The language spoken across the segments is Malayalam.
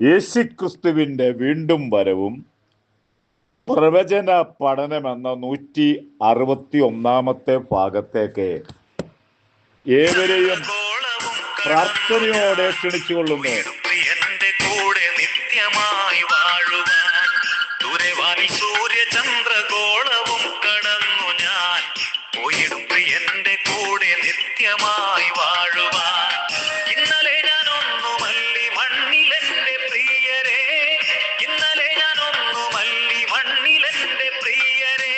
യേശുക്രിസ്തുവിന്റെ വീണ്ടും വരവും പ്രവചന പഠനമെന്ന 161 ഭാഗത്തേക്ക് ഏവരെയും പ്രാർത്ഥനയോടെ ക്ഷണിച്ചുകൊള്ളുന്നു. കൂടെ നിത്യമായി വാഴുവാൻ ദൂരവാനി സൂര്യചന്ദ്രഗോളവും കടന്നു ഞാൻ പോയിടും പ്രിയന്റെ കൂടെ നിത്യമായി വാഴുവാൻ. ഇന്നലെ ഞാൻ ഒന്നുമല്ലി മണ്ണിലെന്റെ പ്രിയരെ, ഇന്നലെ ഞാൻ ഒന്നുമല്ലി മണ്ണിലെന്റെ പ്രിയരെ,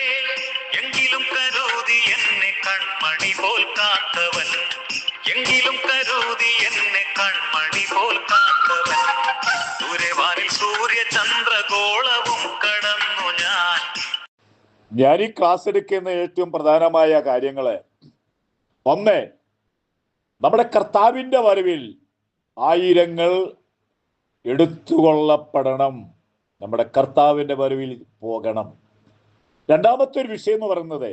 എങ്കിലും കരുതി എന്നെ കൺമണി പോൽ കാത്തവൻ, എങ്കിലും കരുതി എന്നെ കൺമണി പോൽ കാത്തവൻ, ദൂരവാനിൽ സൂര്യചന്ദ്രഗോളവും കടന്നു ഞാൻ ഈ ക്ലാസ് എടുക്കുന്ന ഏറ്റവും പ്രധാനമായ കാര്യങ്ങള്, ഒന്ന്, നമ്മുടെ കർത്താവിന്റെ വരവിൽ ആയിരങ്ങൾ എടുത്തുകൊള്ളപ്പെടണം, നമ്മുടെ കർത്താവിന്റെ വരവിൽ പോകണം. രണ്ടാമത്തെ ഒരു വിഷയം എന്ന് പറയുന്നത്,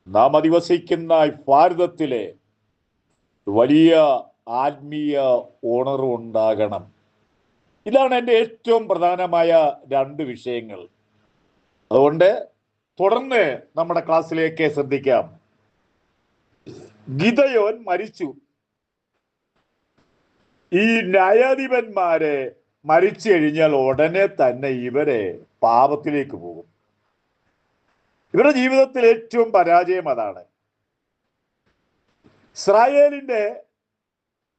നാം അധിവസിക്കുന്ന ഭാരതത്തിലെ വലിയ ആത്മീയ ഉണർവ് ഉണ്ടാകണം. ഇതാണ് എൻ്റെ ഏറ്റവും പ്രധാനമായ രണ്ട് വിഷയങ്ങൾ. അതുകൊണ്ട് തുടർന്ന് നമ്മുടെ ക്ലാസ്സിലേക്ക് ശ്രദ്ധിക്കാം. ഗിദെയോൻ മരിച്ചു. ഈ ന്യായാധിപന്മാരെ മരിച്ചു കഴിഞ്ഞാൽ ഉടനെ തന്നെ ഇവരെ പാപത്തിലേക്ക് പോകും. ഇവരുടെ ജീവിതത്തിൽ ഏറ്റവും പരാജയം അതാണ്. ഇസ്രായേലിന്റെ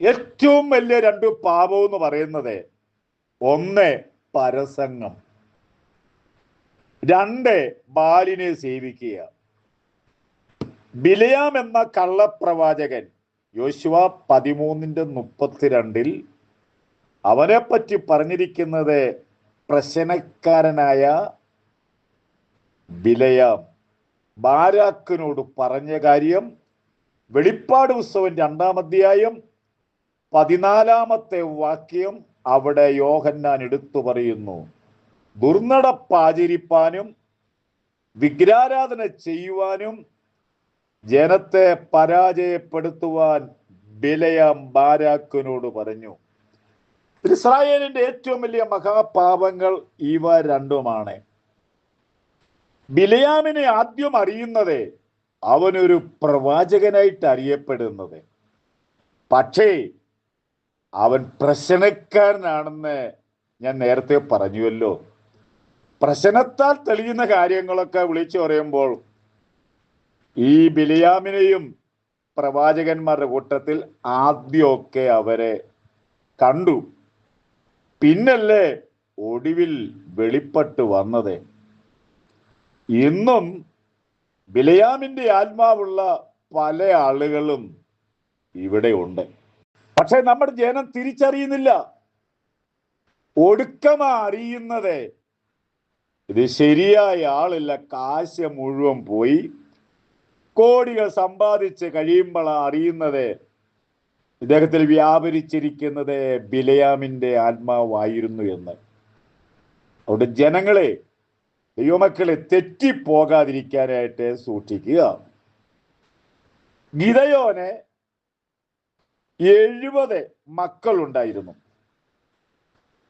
ഏറ്റവും വലിയ രണ്ട് പാപം എന്ന് പറയുന്നത്, ഒന്ന് പരസംഗം, രണ്ട് ബാലിനെ സേവിക്കുക. ബിലയാം എന്ന കള്ളപ്രവാചകൻ യോശുവ 13:32 അവനെ പറ്റി പറഞ്ഞിരിക്കുന്നത്, പ്രശ്നക്കാരനായ ബിലയാം ബാരാക്കിനോട് പറഞ്ഞ കാര്യം വെളിപ്പാട് പുസ്തകം 2-ാം അധ്യായം 14-ാമത്തെ വാക്യം അവിടെ യോഹന്നാൻ എടുത്തു പറയുന്നു. ദുർനടപ്പാചരിപ്പാനും വിഗ്രാരാധന ചെയ്യുവാനും ജനത്തെ പരാജയപ്പെടുത്തുവാൻ ബിലയാം ബാരാക്കിനോട് പറഞ്ഞു. ഇസ്രായേലിന്റെ ഏറ്റവും വലിയ മഹാപാപങ്ങൾ ഇവ രണ്ടുമാണ്. ബിലയാമിനെ ആദ്യം അറിയുന്നത് അവനൊരു പ്രവാചകനായിട്ട് അറിയപ്പെടുന്നത്, പക്ഷേ അവൻ പ്രശ്നക്കാരനാണെന്ന് ഞാൻ നേരത്തെ പറഞ്ഞുവല്ലോ. പ്രശ്നത്താൽ തെളിയുന്ന കാര്യങ്ങളൊക്കെ വിളിച്ചു പറയുമ്പോൾ ഈ ബിലയാമിനെയും പ്രവാചകന്മാരുടെ കൂട്ടത്തിൽ ആദ്യമൊക്കെ അവരെ കണ്ടു, പിന്നല്ലേ ഒടുവിൽ വെളിപ്പെട്ട് വന്നത്. ഇന്നും ബിലയാമിന്റെ ആത്മാവുള്ള പല ആളുകളും ഇവിടെ ഉണ്ട്. പക്ഷെ നമ്മുടെ ജനം തിരിച്ചറിയുന്നില്ല. ഒടുക്കമാ അറിയുന്നത് ഇത് ശരിയായ ആളില്ല, കാശ് മുഴുവൻ പോയി, കോടികൾ സമ്പാദിച്ച് കഴിയുമ്പോഴാണ് അറിയുന്നത് ഇദ്ദേഹത്തിൽ വ്യാപരിച്ചിരിക്കുന്നത് ബിലയാമിന്റെ ആത്മാവായിരുന്നു എന്ന്. അതുകൊണ്ട് ജനങ്ങളെ, ദൈവമക്കളെ, തെറ്റിപ്പോകാതിരിക്കാനായിട്ട് സൂക്ഷിക്കുക. ഗിദെയോന് 70 മക്കളുണ്ടായിരുന്നു.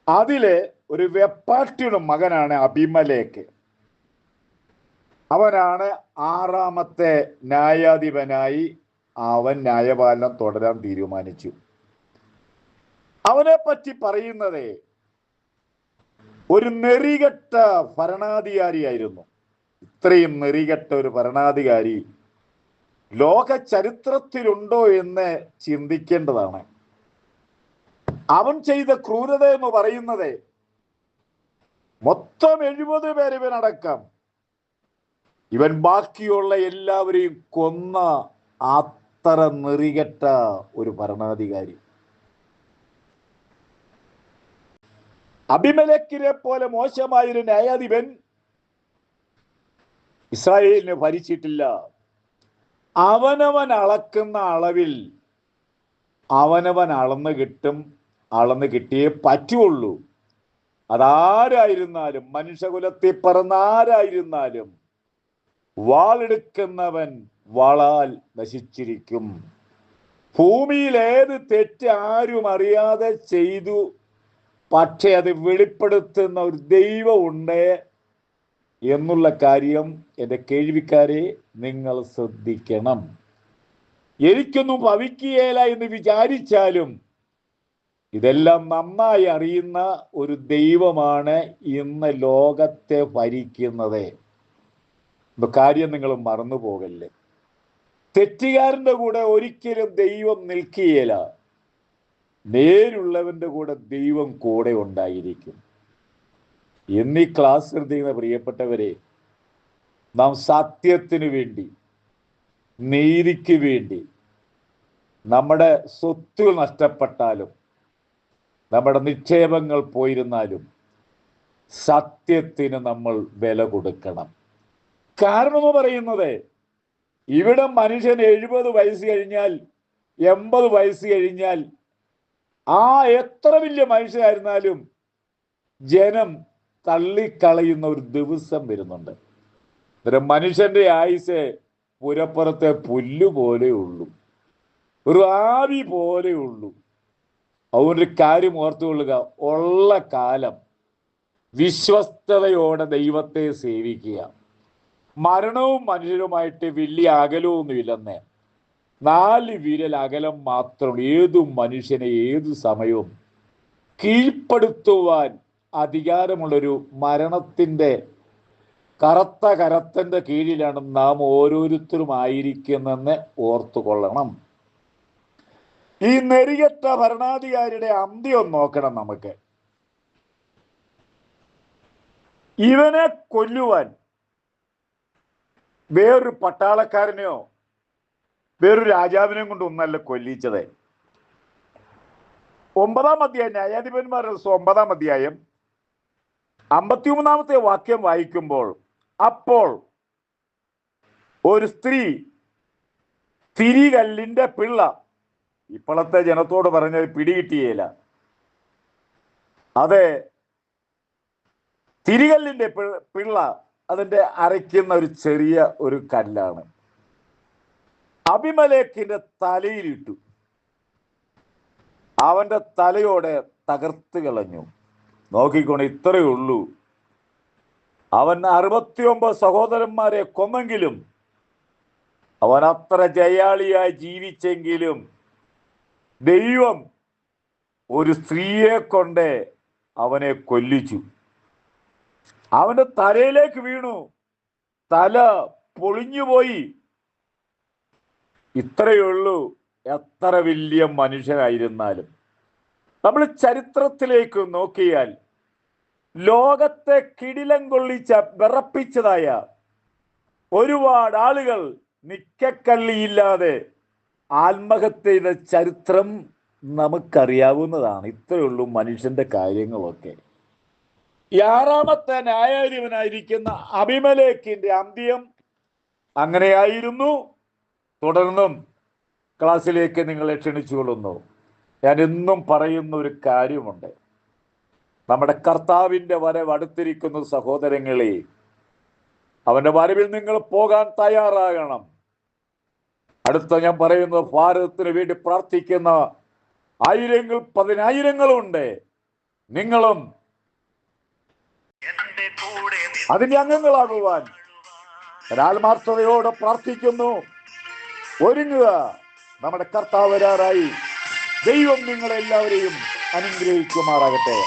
അതിലെ ഒരു വെപ്പാട്ടിയുടെ മകനാണ് അബിമലേക്ക്. അവനാണ് 6-ാമത്തെ ന്യായാധിപനായി. അവൻ ന്യായപാലനം തുടരാൻ തീരുമാനിച്ചു. അവനെ പറ്റി പറയുന്നത് ഒരു നെറികെട്ട ഭരണാധികാരിയായിരുന്നു. ഇത്രയും നെറികെട്ട ഒരു ഭരണാധികാരി ലോക ചരിത്രത്തിലുണ്ടോ എന്ന് ചിന്തിക്കേണ്ടതാണ്. അവൻ ചെയ്ത ക്രൂരത എന്ന് പറയുന്നത്, മൊത്തം 70 പേര് ഇവനടക്കം, ഇവൻ ബാക്കിയുള്ള എല്ലാവരെയും കൊന്ന അത്ര നെറികെട്ട ഒരു ഭരണാധികാരി. അബിമേലെക്കിനെ പോലെ മോശമായൊരു ന്യായാധിപൻ ഇസ്രായേലിനെ ഭരിച്ചിട്ടില്ല. അവനവൻ അളക്കുന്ന അളവിൽ അവനവൻ അളന്ന് കിട്ടിയേ പറ്റുള്ളൂ. അതാരായിരുന്നാലും, മനുഷ്യകുലത്തിൽ പിറന്ന ആരായിരുന്നാലും, വാളെടുക്കുന്നവൻ വാളാൽ നശിച്ചിരിക്കും. ഭൂമിയിൽ ഏത് തെറ്റ് ആരും അറിയാതെ ചെയ്തു പക്ഷെ അത് വെളിപ്പെടുത്തുന്ന ഒരു ദൈവമുണ്ട് എന്നുള്ള കാര്യം എൻ്റെ കേൾവിക്കാരെ നിങ്ങൾ ശ്രദ്ധിക്കണം. എനിക്കൊന്നും ഭവിക്കുകയില്ല എന്ന് വിചാരിച്ചാലും ഇതെല്ലാം നന്നായി അറിയുന്ന ഒരു ദൈവമാണ് ഇന്ന് ലോകത്തെ ഭരിക്കുന്നത്. കാര്യം നിങ്ങൾ മറന്നു പോകല്ലേ. തെറ്റുകാരൻ്റെ കൂടെ ഒരിക്കലും ദൈവം നിൽക്കുകയില്ല. നേരുള്ളവന്റെ കൂടെ ദൈവം കൂടെ ഉണ്ടായിരിക്കും. എന്നീ ക്ലാസ് ശ്രദ്ധിക്കുന്ന പ്രിയപ്പെട്ടവരെ, നാം സത്യത്തിനു വേണ്ടി, നീതിക്ക് വേണ്ടി, നമ്മുടെ സ്വത്തുകൾ നഷ്ടപ്പെട്ടാലും നമ്മുടെ നിക്ഷേപങ്ങൾ പോയിരുന്നാലും സത്യത്തിന് നമ്മൾ വില കൊടുക്കണം. കാരണം എന്ന് പറയുന്നത്, ഇവിടെ മനുഷ്യൻ 70 വയസ്സ് കഴിഞ്ഞാൽ 80 വയസ്സ് കഴിഞ്ഞാൽ എത്ര വലിയ മനുഷ്യരായിരുന്നാലും ജനം തള്ളിക്കളയുന്ന ഒരു ദിവസം വരുന്നുണ്ട്. അന്നേരം മനുഷ്യന്റെ ആയുസ് പുരപ്പുറത്തെ പുല്ല് പോലെ ഉള്ളൂ, ഒരു ആവി പോലെ ഉള്ളൂ. അതുകൊണ്ടൊരു കാര്യം ഓർത്തുകൊള്ളുക, ഉള്ള കാലം വിശ്വസ്തയോടെ ദൈവത്തെ സേവിക്കുക. മരണവും മനുഷ്യരുമായിട്ട് വലിയ അകലമൊന്നുമില്ലെന്ന്, 4 വിരൽ അകലം മാത്രം. ഏതു മനുഷ്യനെ ഏതു സമയവും കീഴ്പ്പെടുത്തുവാൻ അധികാരമുള്ളൊരു മരണത്തിൻ്റെ കറുത്ത കരത്തൻ്റെ കീഴിലാണ് നാം ഓരോരുത്തരും ആയിരിക്കുന്നെന്ന് ഓർത്തുകൊള്ളണം. ഈ നെറികെട്ട ഭരണാധികാരിയുടെ അന്ത്യം നോക്കണം നമുക്ക്. ഇവനെ കൊല്ലുവാൻ വേറൊരു പട്ടാളക്കാരനെയോ വേറൊരു രാജാവിനെയും കൊണ്ട് ഒന്നല്ല കൊല്ലിച്ചത്. 9-ാം അധ്യായം, ന്യായാധിപന്മാരുടെ പുസ്തകം 9-ാം അധ്യായം 53-ാമത്തെ വാക്യം വായിക്കുമ്പോൾ, അപ്പോൾ ഒരു സ്ത്രീ തിരികല്ലിന്റെ പിള്ള, ഇപ്പോഴത്തെ ജനത്തോട് പറഞ്ഞാൽ പിടികിട്ടിയേല, അതെ, തിരികല്ലിന്റെ പിള്ള, അതിന്റെ അരയ്ക്കുന്ന ഒരു ചെറിയ ഒരു കല്ലാണ്, അബിമേലെക്കിന്റെ തലയിലിട്ടു. അവന്റെ തലയോടെ തകർത്ത് കളഞ്ഞു. നോക്കിക്കോണം, ഇത്രയേ ഉള്ളൂ. അവൻ 69 സഹോദരന്മാരെ കൊന്നെങ്കിലും, അവൻ അത്ര ജയാളിയായി ജീവിച്ചെങ്കിലും ദൈവം ഒരു സ്ത്രീയെ കൊണ്ട് അവനെ കൊല്ലിച്ചു. അവന്റെ തലയിലേക്ക് വീണു, തല പൊളിഞ്ഞുപോയി. ഇത്രയേ ഉള്ളൂ. എത്ര വലിയ മനുഷ്യനായിരുന്നാലും നമ്മൾ ചരിത്രത്തിലേക്ക് നോക്കിയാൽ ലോകത്തെ കിടിലം കൊള്ളിച്ച വിറപ്പിച്ചതായ ഒരുപാട് ആളുകൾ നിക്കക്കള്ളിയില്ലാതെ ആത്മഹത്യ ചെയ്ത ചരിത്രം നമുക്കറിയാവുന്നതാണ്. ഇത്രയേ ഉള്ളൂ മനുഷ്യന്റെ കാര്യങ്ങളൊക്കെ. 6-ാമത്തെ ന്യായാധിപനായിരിക്കുന്ന അബിമേലെക്കിന്റെ അന്ത്യം അങ്ങനെയായിരുന്നു. തുടർന്നും ക്ലാസ്സിലേക്ക് നിങ്ങളെ ക്ഷണിച്ചുകൊള്ളുന്നു. ഞാൻ എന്നും പറയുന്ന ഒരു കാര്യമുണ്ട്, നമ്മുടെ കർത്താവിൻ്റെ വരവ് അടുത്തിരിക്കുന്ന സഹോദരങ്ങളെ, അവന്റെ വരവിൽ നിങ്ങൾ പോകാൻ തയ്യാറാകണം. അടുത്ത ഞാൻ പറയുന്നത്, ഭാരതത്തിന് വേണ്ടി പ്രാർത്ഥിക്കുന്ന ആയിരങ്ങൾ 10,000-ങ്ങളുണ്ട്. നിങ്ങളും അതിന്റെ അംഗങ്ങളാകുവാൻ ആത്മാർത്ഥതയോടെ പ്രാർത്ഥിക്കുന്നു. ഒരുങ്ങുക, നമ്മുടെ കർത്താവ് വരാറായി. ദൈവം നിങ്ങളെല്ലാവരെയും അനുഗ്രഹിക്കുമാറാകട്ടെ.